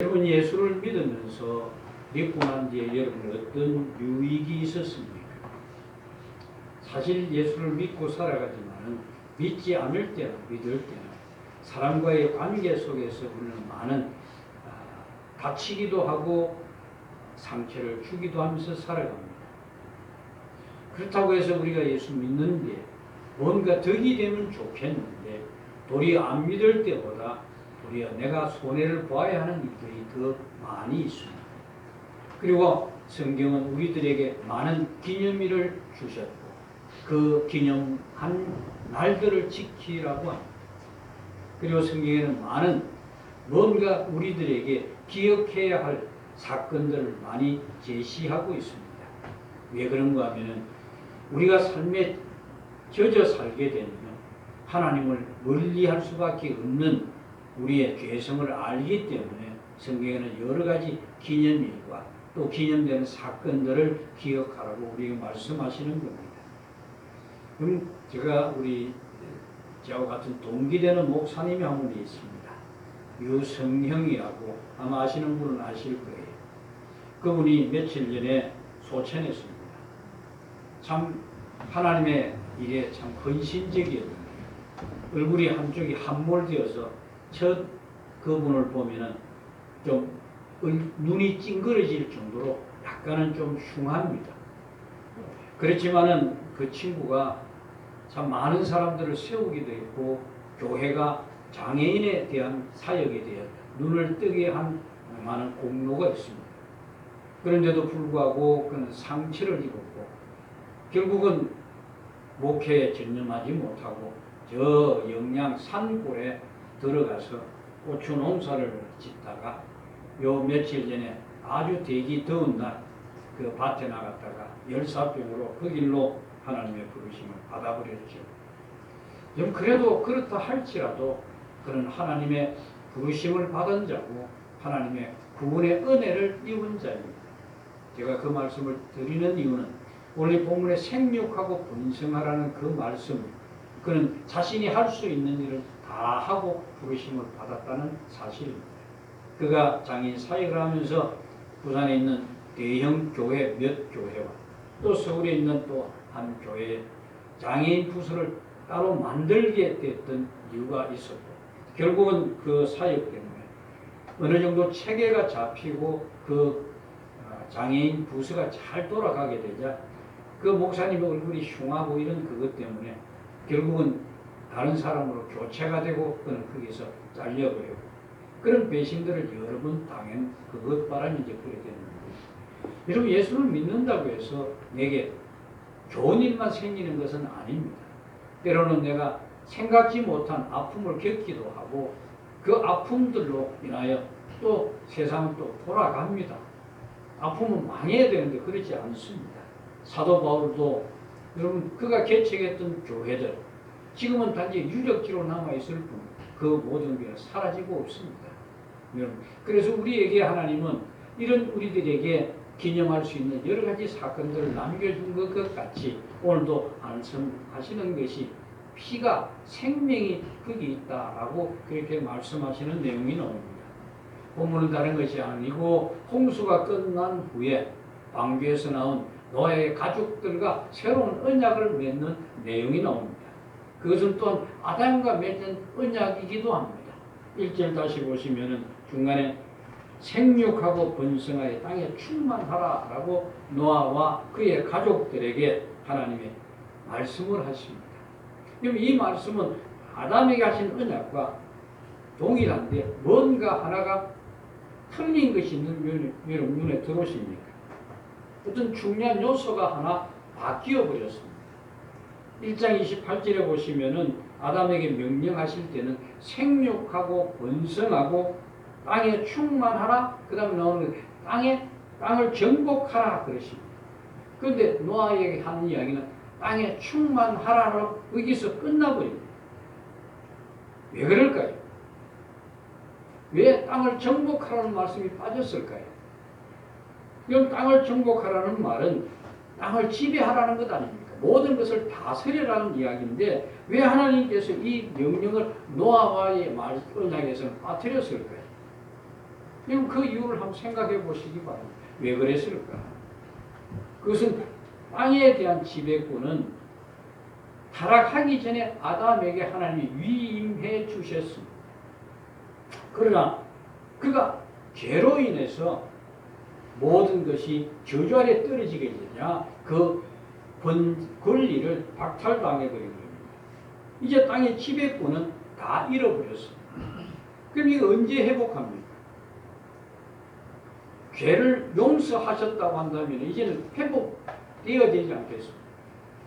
여러분 예수를 믿으면서 믿고 난 뒤에 여러분 어떤 유익이 있었습니까? 사실 예수를 믿고 살아가지만 믿지 않을 때나 믿을 때나 사람과의 관계 속에서 우리는 많은 다치기도 하고 상처를 주기도 하면서 살아갑니다. 그렇다고 해서 우리가 예수 믿는데 뭔가 덕이 되면 좋겠는데 도리어 안 믿을 때보다 도리어 내가 손해를 보아야 하는 일들이 더 많이 있습니다. 그리고 성경은 우리들에게 많은 기념일을 주셨고 그 기념한 날들을 지키라고 합니다. 그리고 성경에는 많은 뭔가 우리들에게 기억해야 할 사건들을 많이 제시하고 있습니다. 왜 그런가 하면은 우리가 삶에 젖어 살게 되면 하나님을 멀리할 수밖에 없는 우리의 죄성을 알기 때문에 성경에는 여러 가지 기념일과 또 기념되는 사건들을 기억하라고 우리에게 말씀하시는 겁니다. 그럼 제가 저와 같은 동기되는 목사님이 한 분이 있습니다. 유성형이라고 아마 아시는 분은 아실 거예요. 그분이 며칠 전에 소천했습니다. 참 하나님의 일에 참 헌신적이었는데 얼굴이 한쪽이 함몰되어서 첫 그분을 보면은 좀 눈이 찡그러질 정도로 약간은 좀 흉합니다. 그렇지만은 그 친구가 참 많은 사람들을 세우기도 했고 교회가 장애인에 대한 사역에 대해 눈을 뜨게 한 많은 공로가 있습니다. 그런데도 불구하고 그는 상처를 입었고 결국은 목회에 전념하지 못하고 저 영양 산골에 들어가서 고추 농사를 짓다가 요 며칠 전에 아주 대기 더운 날 그 밭에 나갔다가 열사병으로 그 길로 하나님의 부르심을 받아버렸죠. 좀 그래도 그렇다 할지라도 그는 하나님의 부르심을 받은 자고 하나님의 구원의 은혜를 입은 자입니다. 제가 그 말씀을 드리는 이유는 오늘 본문에 생육하고 번성하라는 그 말씀, 그는 자신이 할 수 있는 일을 다 하고 부르심을 받았다는 사실입니다. 그가 장애인 사역을 하면서 부산에 있는 대형 교회 몇 교회와 또 서울에 있는 또 한 교회에 장애인 부서를 따로 만들게 됐던 이유가 있었고 결국은 그 사역 때문에 어느 정도 체계가 잡히고 그 장애인 부서가 잘 돌아가게 되자 그 목사님의 얼굴이 흉하고 이런 그것 때문에 결국은 다른 사람으로 교체가 되고 그는 거기서 잘려버리고 그런 배신들을 여러 번 당한 그것 바람에 이제 그렇게 되는 거예요. 여러분 예수를 믿는다고 해서 내게 좋은 일만 생기는 것은 아닙니다. 때로는 내가 생각지 못한 아픔을 겪기도 하고 그 아픔들로 인하여 또 세상은 또 돌아갑니다. 아픔은 망해야 되는데 그렇지 않습니다. 사도 바울도 여러분 그가 개척했던 교회들 지금은 단지 유적지로 남아있을 뿐 그 모든 게 사라지고 없습니다. 여러분 그래서 우리에게 하나님은 이런 우리들에게 기념할 수 있는 여러 가지 사건들을 남겨준 것 같이 오늘도 말씀하시는 것이 피가 생명이 거기 있다라고 그렇게 말씀하시는 내용이 나옵니다. 본문은 다른 것이 아니고 홍수가 끝난 후에 방주에서 나온 노아의 가족들과 새로운 언약을 맺는 내용이 나옵니다. 그것은 또한 아담과 맺는 언약이기도 합니다. 1절 다시 보시면은 중간에 생육하고 번성하여 땅에 충만하라 라고 노아와 그의 가족들에게 하나님의 말씀을 하십니다. 그럼 이 말씀은 아담에게 하신 언약과 동일한데 뭔가 하나가 틀린 것이 여러분 눈에 들어오십니까? 어떤 중요한 요소가 하나 바뀌어 버렸습니다. 1장 28절에 보시면은 아담에게 명령하실 때는 생육하고 번성하고 땅에 충만하라. 그 다음에 나오는 땅을 정복하라 그러십니다. 그런데 노아에게 하는 이야기는 땅에 충만하라로 여기서 끝나버립니다. 왜 그럴까요? 왜 땅을 정복하라는 말씀이 빠졌을까요? 그럼 땅을 정복하라는 말은 땅을 지배하라는 것 아닙니까? 모든 것을 다스리라는 이야기인데 왜 하나님께서 이 명령을 노아와의 언약에서는 빠뜨렸을까요? 여러분 그 이유를 한번 생각해 보시기 바랍니다. 왜 그랬을까? 그것은 땅에 대한 지배권은 타락하기 전에 아담에게 하나님이 위임해 주셨습니다. 그러나 그가 죄로 인해서 모든 것이 저주 아래 떨어지게 되냐 그 권리를 박탈당해 버린 겁니다. 이제 땅의 지배권은 다 잃어버렸습니다. 그럼 이거 언제 회복합니까? 죄를 용서하셨다고 한다면 이제는 회복되어야 되지 않겠습니까?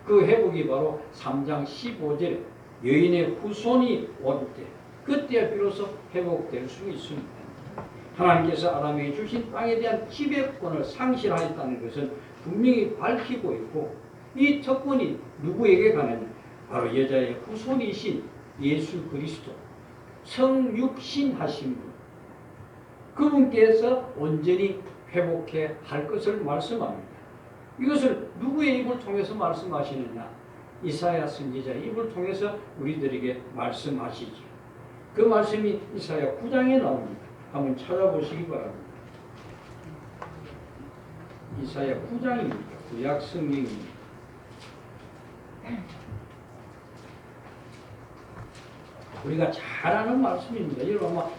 그 회복이 바로 3장 15절에 여인의 후손이 올 때 그때야 비로소 회복될 수 있습니다. 하나님께서 아담에게 주신 땅에 대한 지배권을 상실하였다는 것은 분명히 밝히고 있고 이 특권이 누구에게 가느냐? 바로 여자의 후손이신 예수 그리스도 성육신 하신 분 그분께서 온전히 회복해 할 것을 말씀합니다. 이것을 누구의 입을 통해서 말씀하시느냐? 이사야 선지자의 입을 통해서 우리들에게 말씀하시죠. 그 말씀이 이사야 9장에 나옵니다. 한번 찾아보시기 바랍니다. 이사야 9장입니다. 구약 성경입니다. 우리가 잘 아는 말씀입니다. 여러분 아마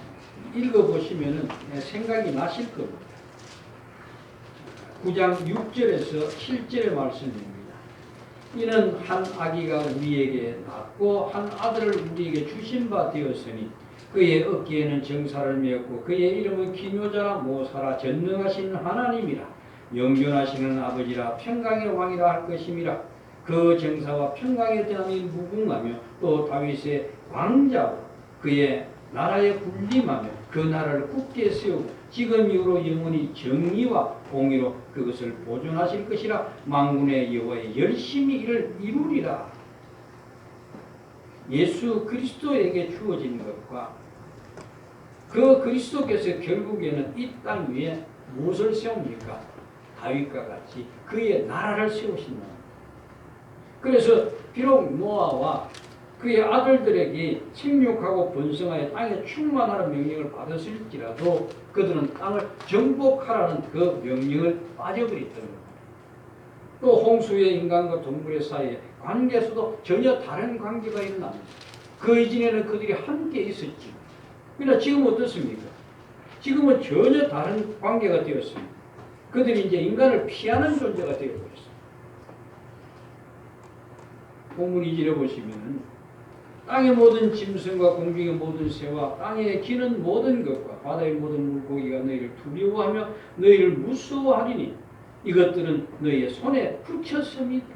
읽어보시면 생각이 나실 겁니다. 9장 6절에서 7절의 말씀입니다. 이는 한 아기가 우리에게 낳고 한 아들을 우리에게 주신 바 되었으니 그의 어깨에는 정사를 메었고 그의 이름은 기묘자라 모사라 전능하신 하나님이라 영존하시는 아버지라 평강의 왕이라 할 것임이라. 그 정사와 평강의 대함이 무궁하며 또 다윗의 왕자로 그의 나라에 군림하며 그 나라를 굳게 세우고 지금 이후로 영원히 정의와 공의로 그것을 보존하실 것이라. 만군의 여호와의 열심히 이를 이루리라. 예수 그리스도에게 주어진 것과 그 그리스도께서 결국에는 이 땅 위에 무엇을 세웁니까? 다윗과 같이 그의 나라를 세우신다. 그래서 비록 노아와 그의 아들들에게 생육하고 번성하여 땅에 충만하는 명령을 받았을지라도 그들은 땅을 정복하라는 그 명령을 빠져버렸던 겁니다. 또 홍수의 인간과 동물의 사이에 관계에서도 전혀 다른 관계가 일어납니다. 그 이전에는 그들이 함께 있었지. 그러나 지금 어떻습니까? 지금은 전혀 다른 관계가 되었습니다. 그들이 이제 인간을 피하는 존재가 되어버렸습니다. 본문 2절에 보시면 땅의 모든 짐승과 공중의 모든 새와 땅에 기는 모든 것과 바다의 모든 물고기가 너희를 두려워하며 너희를 무서워하리니 이것들은 너희의 손에 붙였습니다.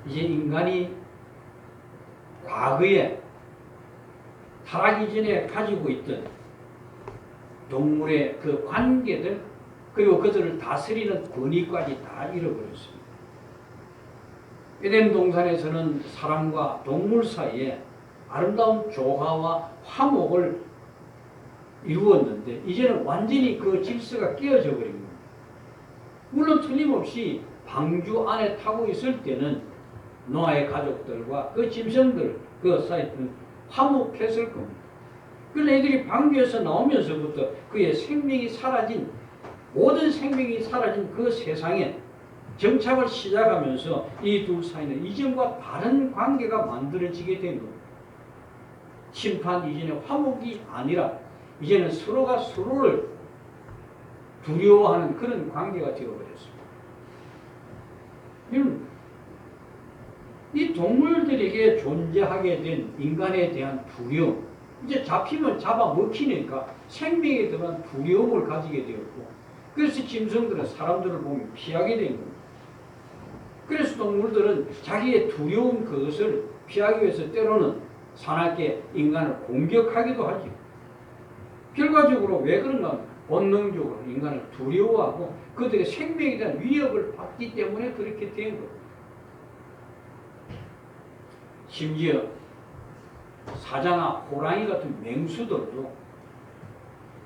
이제 인간이 과거에 타락이 전에 가지고 있던 동물의 그 관계들 그리고 그들을 다스리는 권위까지 다 잃어버렸습니다. 에덴 동산에서는 사람과 동물 사이에 아름다운 조화와 화목을 이루었는데 이제는 완전히 그 질서가 깨어져 버린 겁니다. 물론 틀림없이 방주 안에 타고 있을 때는 노아의 가족들과 그 짐승들 그 사이에는 화목했을 겁니다. 그런데 애들이 방주에서 나오면서부터 그의 생명이 사라진 모든 생명이 사라진 그 세상에 정착을 시작하면서 이 둘 사이는 이전과 다른 관계가 만들어지게 된 겁니다. 심판 이전의 화목이 아니라 이제는 서로가 서로를 두려워하는 그런 관계가 되어버렸습니다. 이 동물들에게 존재하게 된 인간에 대한 두려움, 이제 잡히면 잡아먹히니까 생명에 대한 두려움을 가지게 되었고, 그래서 짐승들은 사람들을 보면 피하게 된 겁니다. 그래서 동물들은 자기의 두려운 그것을 피하기 위해서 때로는 사납게 인간을 공격하기도 하죠. 결과적으로 왜 그런가? 본능적으로 인간을 두려워하고 그들의 생명에 대한 위협을 받기 때문에 그렇게 된 겁니다. 심지어 사자나 호랑이 같은 맹수들도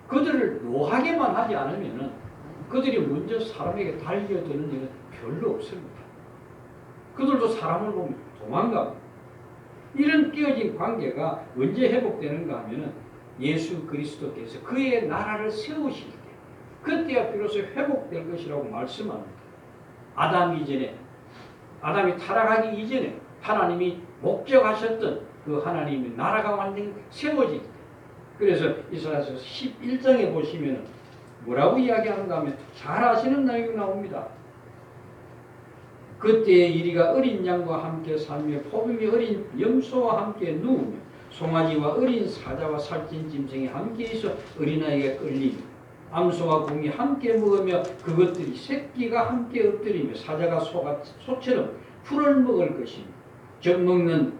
그들을 노하게만 하지 않으면 그들이 먼저 사람에게 달려드는 일은 별로 없습니다. 그들도 사람을 보면 도망갑니다. 이런 깨어진 관계가 언제 회복되는가 하면은 예수 그리스도께서 그의 나라를 세우실 때 그때야 비로소 회복될 것이라고 말씀합니다. 아담이 타락하기 이전에 하나님이 목적하셨던 그 하나님의 나라가 완전히 세워질 때, 그래서 이사야서 11장에 보시면 뭐라고 이야기하는가 하면 잘 아시는 내용이 나옵니다. 그때의 이리가 어린 양과 함께 살며 포름이 어린 염소와 함께 누우며 송아지와 어린 사자와 살찐 짐승이 함께 있어 어린아이가 끌리며 암소와 공이 함께 먹으며 그것들이 새끼가 함께 엎드리며 사자가 소처럼 풀을 먹을 것이며 젖먹는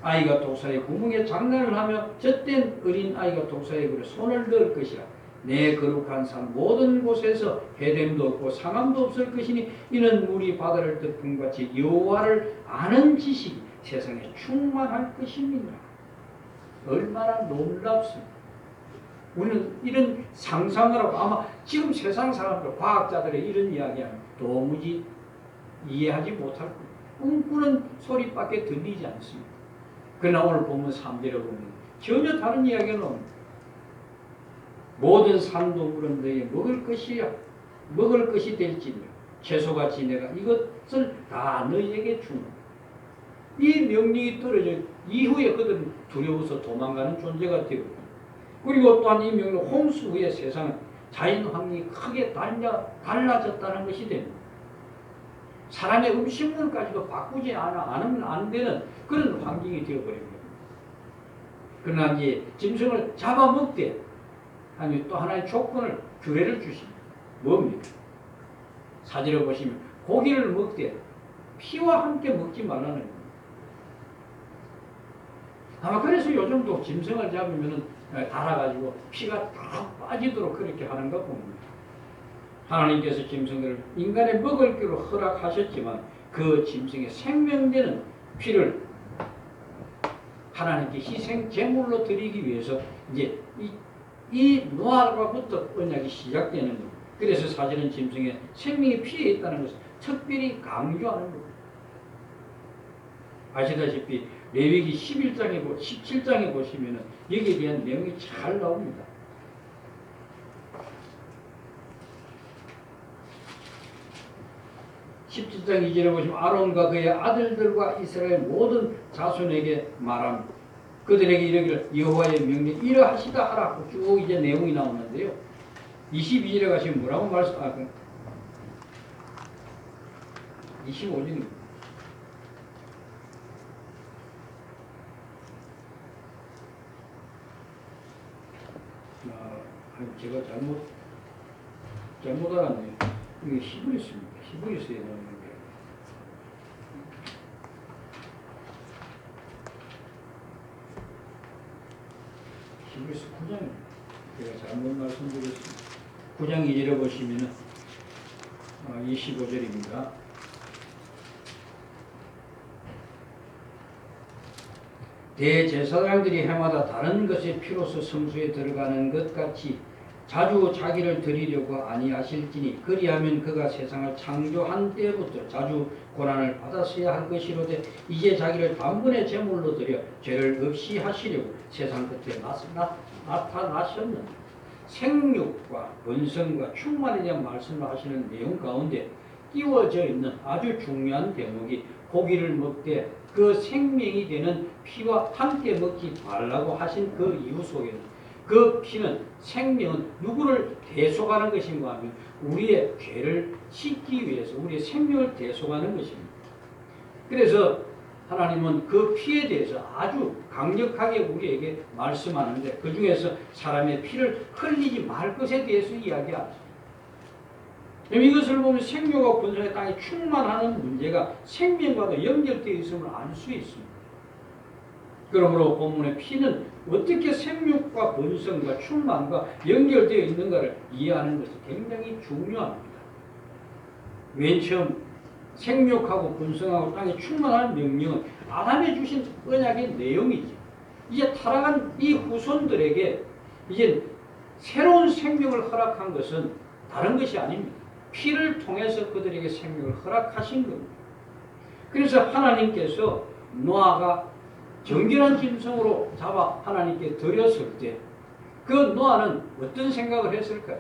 아이가 독사의 구멍에 장난을 하며 젖된 어린 아이가 독사의 굴에 손을 넣을 것이라. 내 거룩한 산 모든 곳에서 해됨도 없고 상함도 없을 것이니 이는 물이 바다를 덮은 같이 여호와를 아는 지식이 세상에 충만할 것입니다. 얼마나 놀랍습니다. 우리는 이런 상상을 하고 아마 지금 세상 사람들, 과학자들의 이런 이야기하면 도무지 이해하지 못할 겁니다. 꿈꾸는 소리밖에 들리지 않습니다. 그러나 오늘 보면 3절에 보면 전혀 다른 이야기가 나옵니다. 모든 산동물은 너희 먹을 것이야. 먹을 것이 될지며 채소같이 내가 이것을 다 너희에게 주노. 이 명령이 떨어져 이후에 그들은 두려워서 도망가는 존재가 되고, 그리고 또한 이 명령 홍수 후에 세상은 자연 환경이 크게 달라졌다는 것이 됩니다. 사람의 음식물까지도 바꾸지 않으면 안 되는 그런 환경이 되어버립니다. 그러나 이제 짐승을 잡아먹되 하면 또 하나의 조건을 규례를 주십니다. 뭡니까? 사진을 보시면 고기를 먹되 피와 함께 먹지 말라는 겁니다. 아마 그래서 요즘도 짐승을 잡으면 달아가지고 피가 딱 빠지도록 그렇게 하는가 봅니다. 하나님께서 짐승들을 인간의 먹을 기로 허락하셨지만 그 짐승의 생명되는 피를 하나님께 희생 제물로 드리기 위해서 이제 이 노아로부터 언약이 시작되는 겁니다. 그래서 사실은 짐승의 생명이 피에 있다는 것을 특별히 강조하는 겁니다. 아시다시피 레위기 17장에 보시면 여기에 대한 내용이 잘 나옵니다. 17장 2절에 보시면 아론과 그의 아들들과 이스라엘 모든 자손에게 말합니다. 그들에게 이르기를 여호와의 명령 이러하시다 하라. 쭉 이제 내용이 나오는데요. 22절에 가시면 뭐라고 말씀? 25절입니다. 제가 잘못 알았네요. 이게 히브리서입니다. 히브리서에 나오는 거예요. 히브리서 9장입니다. 제가 잘못 말씀드렸습니다. 9장 2절에 보시면은 25절입니다. 대제사장들이 해마다 다른 것의 피로서 성소에 들어가는 것 같이 자주 자기를 드리려고 아니하실지니 그리하면 그가 세상을 창조한 때부터 자주 고난을 받았어야 할 것이로되 이제 자기를 단번에 제물로 드려 죄를 없이 하시려고 세상 끝에 나타나셨는데 생육과 번성과 충만에 대한 말씀을 하시는 내용 가운데 띄워져 있는 아주 중요한 대목이 고기를 먹되 그 생명이 되는 피와 함께 먹지 말라고 하신 그 이유 속에는 그 피는 생명은 누구를 대속하는 것인가 하면 우리의 죄를 씻기 위해서 우리의 생명을 대속하는 것입니다. 그래서 하나님은 그 피에 대해서 아주 강력하게 우리에게 말씀하는데 그 중에서 사람의 피를 흘리지 말 것에 대해서 이야기하죠. 이것을 보면 생명과 번성의 땅에 충만하는 문제가 생명과도 연결되어 있음을 알 수 있습니다. 그러므로 본문의 피는 어떻게 생육과 번성과 충만과 연결되어 있는가를 이해하는 것이 굉장히 중요합니다. 맨 처음 생육하고 번성하고 땅에 충만한 명령은 아담에 주신 언약의 내용이지. 이제 타락한 이 후손들에게 이제 새로운 생명을 허락한 것은 다른 것이 아닙니다. 피를 통해서 그들에게 생명을 허락하신 겁니다. 그래서 하나님께서 노아가 정결한 짐승으로 잡아 하나님께 드렸을 때 그 노아는 어떤 생각을 했을까요?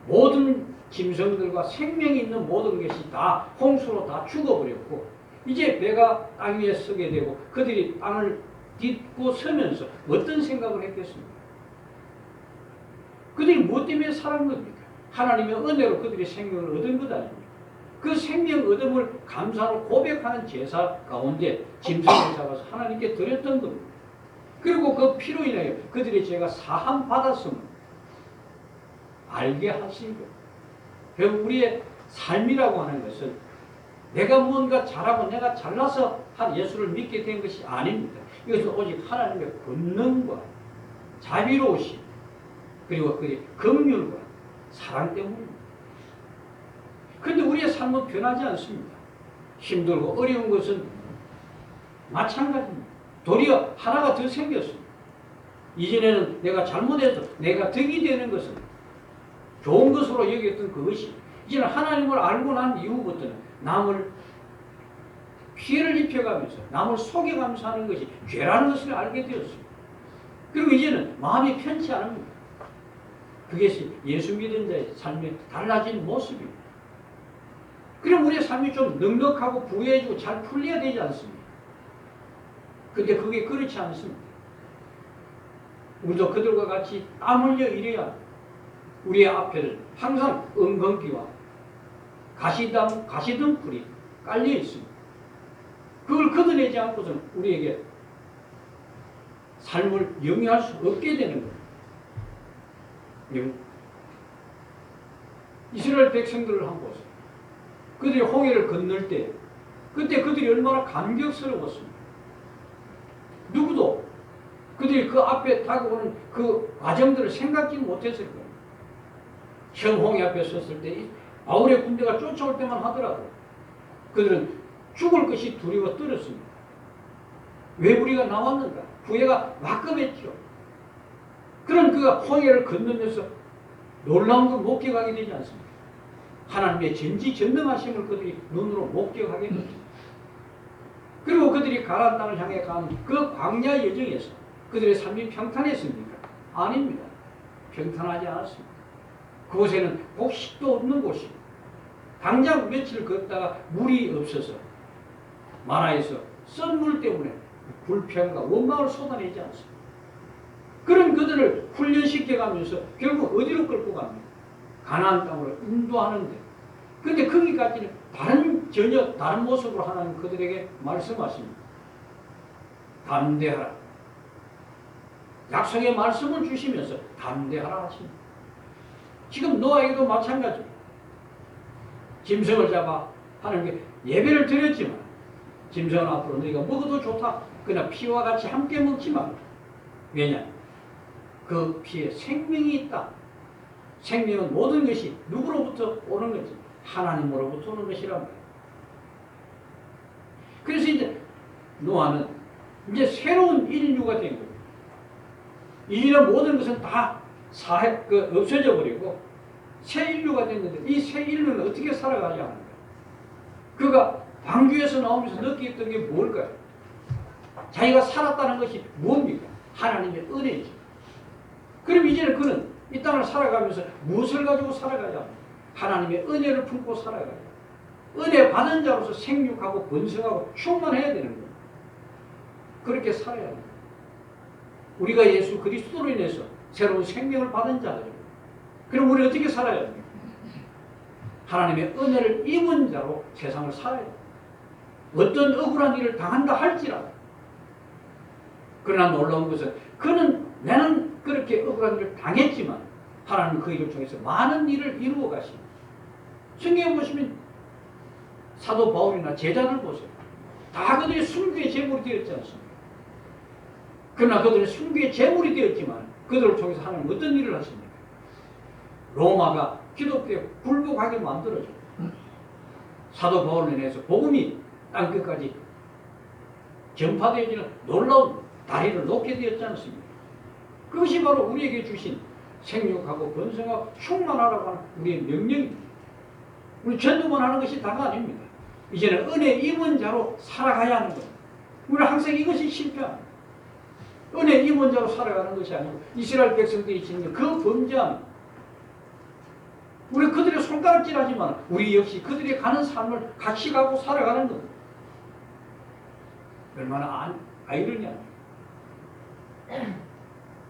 모든 짐승들과 생명이 있는 모든 것이 다 홍수로 다 죽어버렸고 이제 배가 땅 위에 서게 되고 그들이 땅을 딛고 서면서 어떤 생각을 했겠습니까? 그들이 무엇 때문에 살은 겁니까? 하나님의 은혜로 그들이 생명을 얻은 것 아닙니까? 그 생명 얻음을 감사로 고백하는 제사 가운데 짐승을 잡아서 하나님께 드렸던 겁니다. 그리고 그 피로 인하여 그들의 죄가 사함 받았음을 알게 하신 것. 결국 우리의 삶이라고 하는 것은 내가 무언가 잘하고 내가 잘나서 한 예수를 믿게 된 것이 아닙니다. 이것은 오직 하나님의 권능과 자비로우심 그리고 그의 긍휼과 사랑 때문입니다. 그런데 우리의 삶은 변하지 않습니다. 힘들고 어려운 것은 마찬가지입니다. 도리어 하나가 더 생겼습니다. 이전에는 내가 잘못해서 내가 덕이 되는 것은 좋은 것으로 여겼던 그것이 이제는 하나님을 알고 난 이후부터는 남을 피해를 입혀가면서 남을 속여가면서 하는 것이 죄라는 것을 알게 되었습니다. 그리고 이제는 마음이 편치 않습니다. 그것이 예수 믿은 자의 삶에 달라진 모습입니다. 그럼 우리의 삶이 좀 넉넉하고 부유해지고 잘 풀려야 되지 않습니까? 근데 그게 그렇지 않습니다. 우리도 그들과 같이 땀 흘려 일해야 합니다. 우리의 앞에는 항상 은건기와 가시등불이 깔려 있습니다. 그걸 걷어내지 않고서는 우리에게 삶을 영위할 수 없게 되는 겁니다. 이스라엘 백성들을 한번 보세요. 그들이 홍해를 건널 때 그때 그들이 얼마나 감격스러웠습니다. 누구도 그들이 그 앞에 다가오는 그 과정들을 생각지 못했을 거예요. 처음 홍해 앞에 섰을 때 바울의 군대가 쫓아올 때만 하더라도 그들은 죽을 것이 두려워 떨었습니다. 왜 우리가 나왔는가? 후회가 막급했죠. 그런 그가 홍해를 건너면서 놀라운 걸 목격하게 되지 않습니까? 하나님의 전지전능하심을 그들이 눈으로 목격하게 됩니다. 그리고 그들이 가나안 땅을 향해 간 그 광야 여정에서 그들의 삶이 평탄했습니까? 아닙니다. 평탄하지 않았습니다. 그곳에는 곡식도 없는 곳이고 당장 며칠 걷다가 물이 없어서 마라에서 썬 물 때문에 불평과 원망을 쏟아내지 않습니다. 그런 그들을 훈련시켜가면서 결국 어디로 끌고 갑니까? 가나안 땅으로 인도하는데 그런데 거기까지는 전혀 다른 모습으로 하나님 그들에게 말씀하십니다. 담대하라. 약속의 말씀을 주시면서 담대하라 하십니다. 지금 노아에게도 마찬가지입니다. 짐승을 잡아 하나님께 예배를 드렸지만 짐승은 앞으로 너희가 먹어도 좋다. 그러나 피와 같이 함께 먹지 말라. 왜냐? 그 피에 생명이 있다. 생명은 모든 것이 누구로부터 오는 거지? 하나님으로부터 오는 것이란 말이에요. 그래서 이제 노아는 이제 새로운 인류가 된 겁니다. 이전의 모든 것은 다 없어져 버리고 새 인류가 됐는데 이 새 인류는 어떻게 살아가야 하는가? 그가 방주에서 나오면서 느꼈던 게 뭘까요? 자기가 살았다는 것이 뭡니까? 하나님의 은혜죠. 그럼 이제는 그는 이 땅을 살아가면서 무엇을 가지고 살아가야 합니까? 하나님의 은혜를 품고 살아가야 합니다. 은혜 받은 자로서 생육하고 번성하고 충만해야 되는 겁니다. 그렇게 살아야 합니다. 우리가 예수 그리스도로 인해서 새로운 생명을 받은 자들입니다. 그럼 우리 어떻게 살아야 합니까? 하나님의 은혜를 입은 자로 세상을 살아야 합니다. 어떤 억울한 일을 당한다 할지라도 그러나 놀라운 것은 나는 그렇게 억울한 일을 당했지만 하나님은 그 일을 통해서 많은 일을 이루어 가십니다. 성경에 보시면 사도 바울이나 제자들 보세요. 다 그들이 순교의 제물이 되었지 않습니까? 그러나 그들은 순교의 제물이 되었지만 그들을 통해서 하나님은 어떤 일을 하십니까? 로마가 기독교에 굴복하게 만들어줘. 사도 바울로 인해서 복음이 땅끝까지 전파되어지는 놀라운 다리를 놓게 되었지 않습니까? 그것이 바로 우리에게 주신 생육하고 번성하고 충만하라고 하는 우리의 명령입니다. 우리 전도만 하는 것이 다가 아닙니다. 이제는 은혜 입은 자로 살아가야 하는 겁니다. 우리는 항상 이것이 실패합니다. 은혜 입은 자로 살아가는 것이 아니고 이스라엘 백성들이 짓는 그 범죄함. 우리 그들의 손가락질하지만 우리 역시 그들이 가는 삶을 같이 가고 살아가는 것. 얼마나 아이러니야.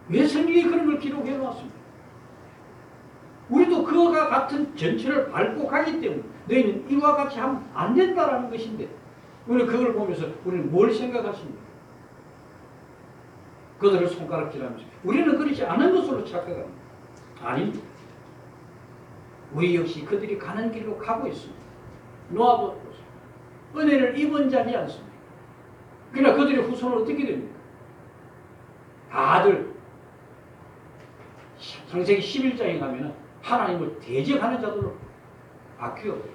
왜 성경이 그런 걸 기록해 놓았습니까? 우리도 그와 같은 전철을 밟고 가기 때문에 너희는 이와 같이 하면 안 된다라는 것인데 우리는 그걸 보면서 우리는 뭘 생각하십니까? 그들을 손가락질하면서 우리는 그렇지 않은 것으로 착각합니다. 아닙니다. 우리 역시 그들이 가는 길로 가고 있습니다. 노아도 은혜를 입은 자지 않습니까? 그러나 그들의 후손은 어떻게 됩니까? 다들 창세기 11장에 가면은 하나님을 대적하는 자들로 바뀌어버려요.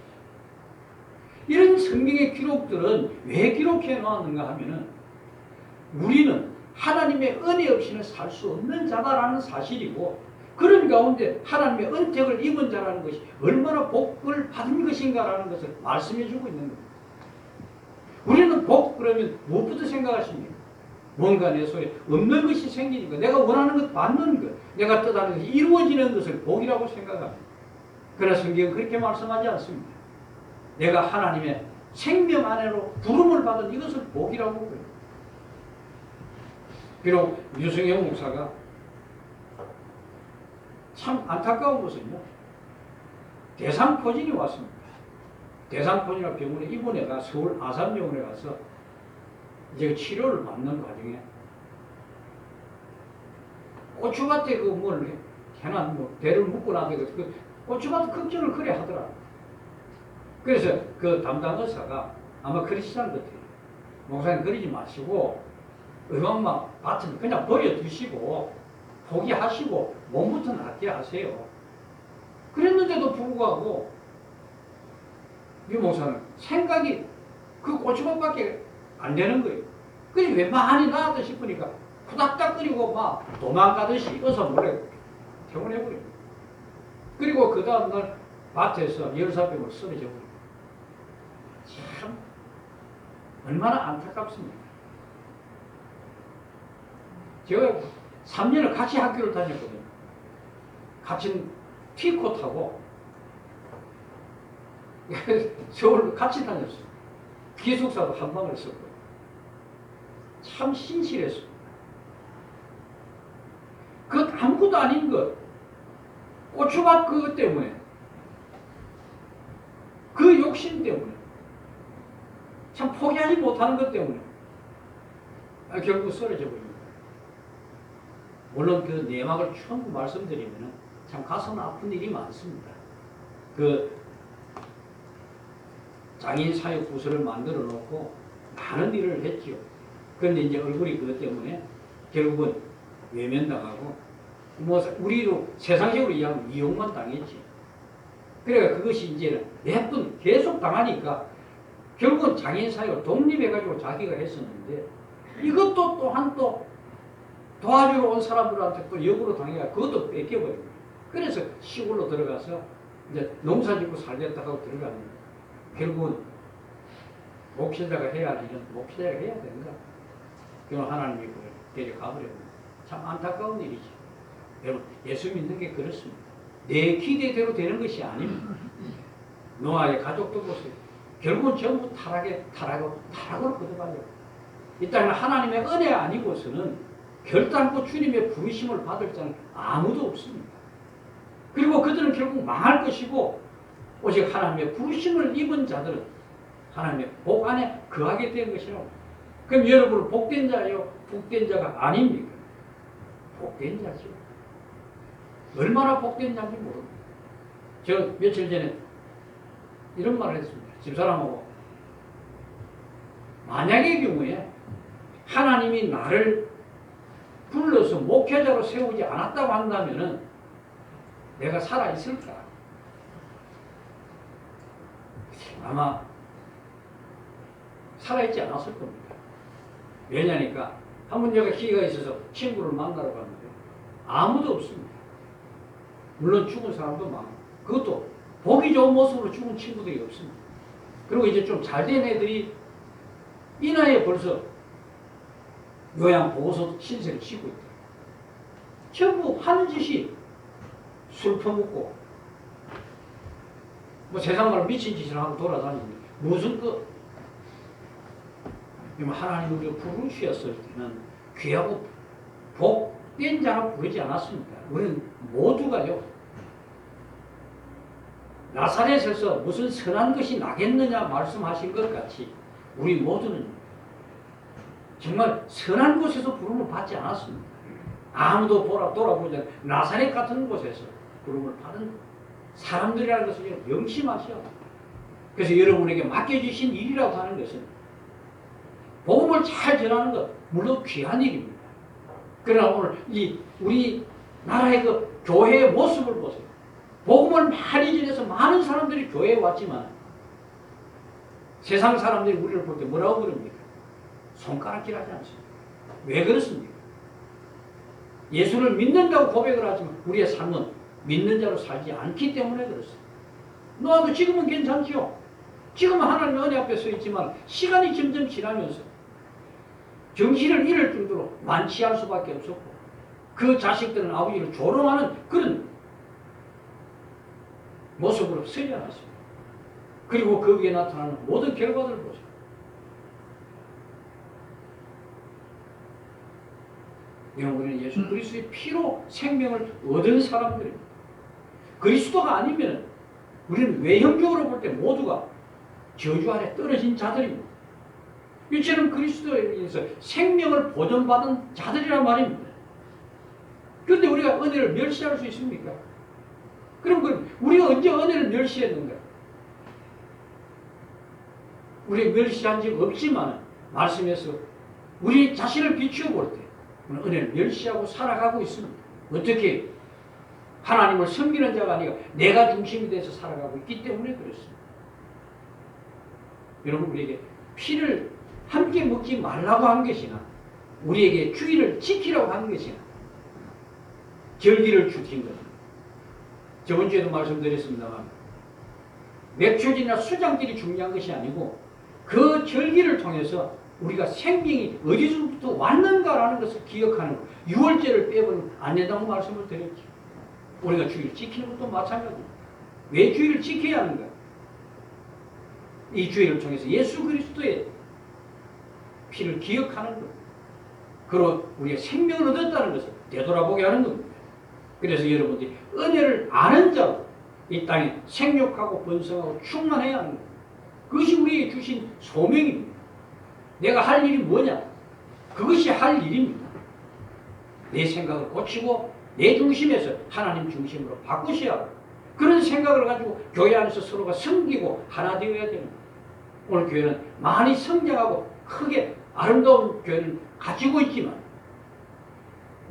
이런 성경의 기록들은 왜 기록해 놓았는가 하면은 우리는 하나님의 은혜 없이는 살 수 없는 자다라는 사실이고 그런 가운데 하나님의 은택을 입은 자라는 것이 얼마나 복을 받은 것인가라는 것을 말씀해 주고 있는 겁니다. 우리는 복 그러면 무엇부터 생각하십니까? 뭔가 내 속에 없는 것이 생기니까 내가 원하는 것 받는 것, 내가 뜻하는 것이 이루어지는 것을 복이라고 생각합니다. 그러나 성경은 그렇게 말씀하지 않습니다. 내가 하나님의 생명 안으로 부름을 받은 이것을 복이라고 그래요. 비록 유승영 목사가 참 안타까운 것은요. 대상포진이 왔습니다. 대상포진이라는 병원에 입원해가 서울 아산병원에 가서 이제 치료를 받는 과정에 고추밭에 그 뭘 해나 뭐 대를 묶고 나서 그 고추밭 걱정을 그래 하더라. 그래서 그 담당 의사가 아마 크리스찬 같아요. 목사님 그러지 마시고 의왕막 밭은 그냥 버려두시고 포기하시고 몸부터 낫게 하세요. 그랬는데도 불구하고 이 목사는 생각이 그 고추밭밖에 안 되는 거예요. 그래서 왜 많이 나았다 싶으니까 후닥닥거리고 막 도망가듯이 어서 몰래 퇴원해버려요. 그리고 그 다음날 밭에서 열사병으로 쓰러져 버려요. 참 얼마나 안타깝습니까? 제가 3년을 같이 학교를 다녔거든요. 같이 티코 타고 서울 같이 다녔어요. 기숙사도 한 방을 썼고 참 신실했습니다. 그 아무것도 아닌 것 고추밭 그것 때문에 그 욕심 때문에 참 포기하지 못하는 것 때문에 결국 쓰러져 버립니다. 물론 그 내막을 전부 말씀드리면 참 가슴 아픈 일이 많습니다. 그 장애인 사육 부서를 만들어 놓고 많은 일을 했죠. 그런데 이제 얼굴이 그것 때문에 결국은 외면당하고 뭐 우리로 세상적으로 이야기하면 이용만 당했지. 그러니까 그것이 이제는 몇 번 계속 당하니까 결국은 장애인 사육을 독립해가지고 자기가 했었는데 이것도 또한 또 도와주러 온 사람들한테 또 역으로 당해가 그것도 뺏겨버립니다. 그래서 시골로 들어가서 이제 농사 짓고 살겠다 하고 들어갑니다. 결국은 목회자가 해야 할 일은 목회자가 해야 되는가? 그럼 하나님이 그걸 데려가버립니다. 참 안타까운 일이죠. 여러분 예수 믿는 게 그렇습니다. 내 기대대로 되는 것이 아닙니다. 노아의 가족도 보세요. 결국은 전부 타락으로 거듭하려고. 이 땅에는 하나님의 은혜 아니고서는 결단코 주님의 부르심을 받을 자는 아무도 없습니다. 그리고 그들은 결국 망할 것이고 오직 하나님의 부르심을 입은 자들은 하나님의 복 안에 거하게 된 것이라고. 그럼 여러분은 복된 자예요? 복된 자가 아닙니까? 복된 자죠. 얼마나 복된 자인지 모릅니다. 저 며칠 전에 이런 말을 했습니다. 집사람하고 만약의 경우에 하나님이 나를 불러서 목회자로 세우지 않았다고 한다면은 내가 살아있을까? 아마 살아있지 않았을 겁니다. 왜냐니까 한번 제가 기회가 있어서 친구를 만나러 갔는데 아무도 없습니다. 물론 죽은 사람도 많고 그것도 보기 좋은 모습으로 죽은 친구들이 없습니다. 그리고 이제 좀 잘된 애들이 이 나이에 벌써 요양보호소 신세를 지고 있다. 전부 하는 짓이 술 퍼먹고 뭐 세상말로 미친 짓을 하고 돌아다니는데 무슨 하나님 우리가 부르셨을 때는 귀하고 복된 자라 부르지 않았습니다. 우리는 모두가요 나사렛에서 무슨 선한 것이 나겠느냐 말씀하신 것 같이 우리 모두는 정말 선한 곳에서 부름을 받지 않았습니다. 아무도 돌아보지 않는 나사렛 같은 곳에서 부름을 받은 사람들이라는 것을 명심하셔야 합니다. 그래서 여러분에게 맡겨주신 일이라고 하는 것은 복음을 잘 전하는 것 물론 귀한 일입니다. 그러나 오늘 우리 나라의 그 교회의 모습을 보세요. 복음을 많이 전해서 많은 사람들이 교회에 왔지만 세상 사람들이 우리를 볼 때 뭐라고 그럽니까? 손가락질하지 않습니다. 왜 그렇습니까? 예수를 믿는다고 고백을 하지만 우리의 삶은 믿는 자로 살지 않기 때문에 그렇습니다. 너도 지금은 괜찮지요? 지금은 하나님의 은혜 앞에 서 있지만 시간이 점점 지나면서 정신을 잃을 정도로 만취할 수밖에 없었고 그 자식들은 아버지를 조롱하는 그런 모습으로 서지 않았습니다. 그리고 그 위에 나타나는 모든 결과들을 보세요. 우리는 예수 그리스도의 피로 생명을 얻은 사람들입니다. 그리스도가 아니면 우리는 외형적으로 볼 때 모두가 저주 아래 떨어진 자들입니다. 이처럼 그리스도에 의해서 생명을 보존받은 자들이란 말입니다. 그런데 우리가 은혜를 멸시할 수 있습니까? 그럼 우리가 언제 은혜를 멸시했는가? 우리 멸시한 적 없지만 말씀에서 우리 자신을 비추어 볼 때 은혜를 멸시하고 살아가고 있습니다. 어떻게? 하나님을 섬기는 자가 아니라 내가 중심이 돼서 살아가고 있기 때문에 그렇습니다. 여러분 우리에게 피를 함께 먹지 말라고 한 것이나 우리에게 주의를 지키라고 한 것이나 절기를 주신 것입니다. 저번 주에도 말씀드렸습니다만 맥주질이나 수장질이 중요한 것이 아니고 그 절기를 통해서 우리가 생명이 어디서부터 왔는가라는 것을 기억하는 것. 6월절을 빼고는 안 된다고 말씀을 드렸죠. 우리가 주의를 지키는 것도 마찬가지입니다. 왜 주의를 지켜야 하는가? 이 주의를 통해서 예수 그리스도의 피를 기억하는 것. 그리고 우리가 생명을 얻었다는 것을 되돌아보게 하는 겁니다. 그래서 여러분들이 은혜를 아는 자로 이 땅에 생육하고 번성하고 충만해야 하는 것. 그것이 우리에게 주신 소명입니다. 내가 할 일이 뭐냐? 그것이 할 일입니다. 내 생각을 고치고 내 중심에서 하나님 중심으로 바꾸셔야 하고 그런 생각을 가지고 교회 안에서 서로가 섬기고 하나 되어야 됩니다. 오늘 교회는 많이 성장하고 크게 아름다운 교회를 가지고 있지만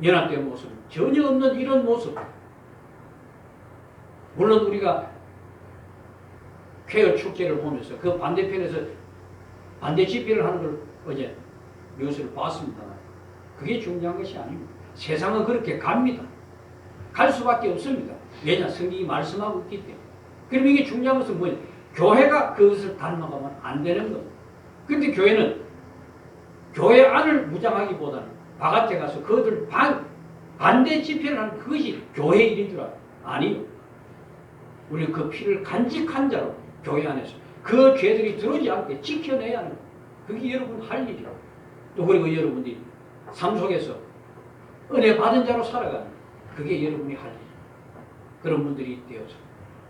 연합된 모습은 전혀 없는 이런 모습. 물론 우리가 쾌어 축제를 보면서 그 반대편에서 반대 집회를 하는 걸 어제 뉴스를 봤습니다만 그게 중요한 것이 아닙니다. 세상은 그렇게 갑니다. 갈 수밖에 없습니다. 왜냐? 성경이 말씀하고 있기 때문에. 그럼 이게 중요한 것은 뭐냐? 교회가 그것을 닮아가면 안 되는 겁니다. 그런데 교회는 교회 안을 무장하기보다는 바깥에 가서 그들 반대 집회를 하는 그것이 교회의 일인 줄 알아요. 아니요. 우리는 그 피를 간직한 자로 교회 안에서 그 죄들이 들어오지 않게 지켜내야 하는 거예요. 그게 여러분 할 일이라고. 또 그리고 여러분들이 삶 속에서 은혜 받은 자로 살아가는 그게 여러분이 할 일. 그런 분들이 되어서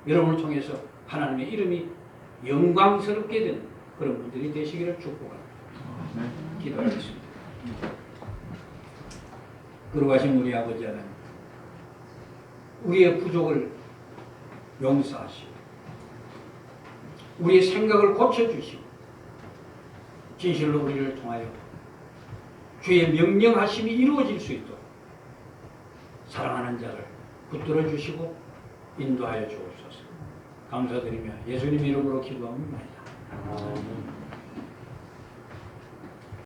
여러분을 통해서 하나님의 이름이 영광스럽게 되는 그런 분들이 되시기를 축복합니다. 기도하겠습니다. 거룩하신 우리 아버지 하나님, 우리의 부족을 용서하시고 우리의 생각을 고쳐주시고 진실로 우리를 통하여 주의 명령하심이 이루어질 수 있도록 사랑하는 자를 붙들어 주시고 인도하여 주옵소서. 감사드리며 예수님 이름으로 기도합니다.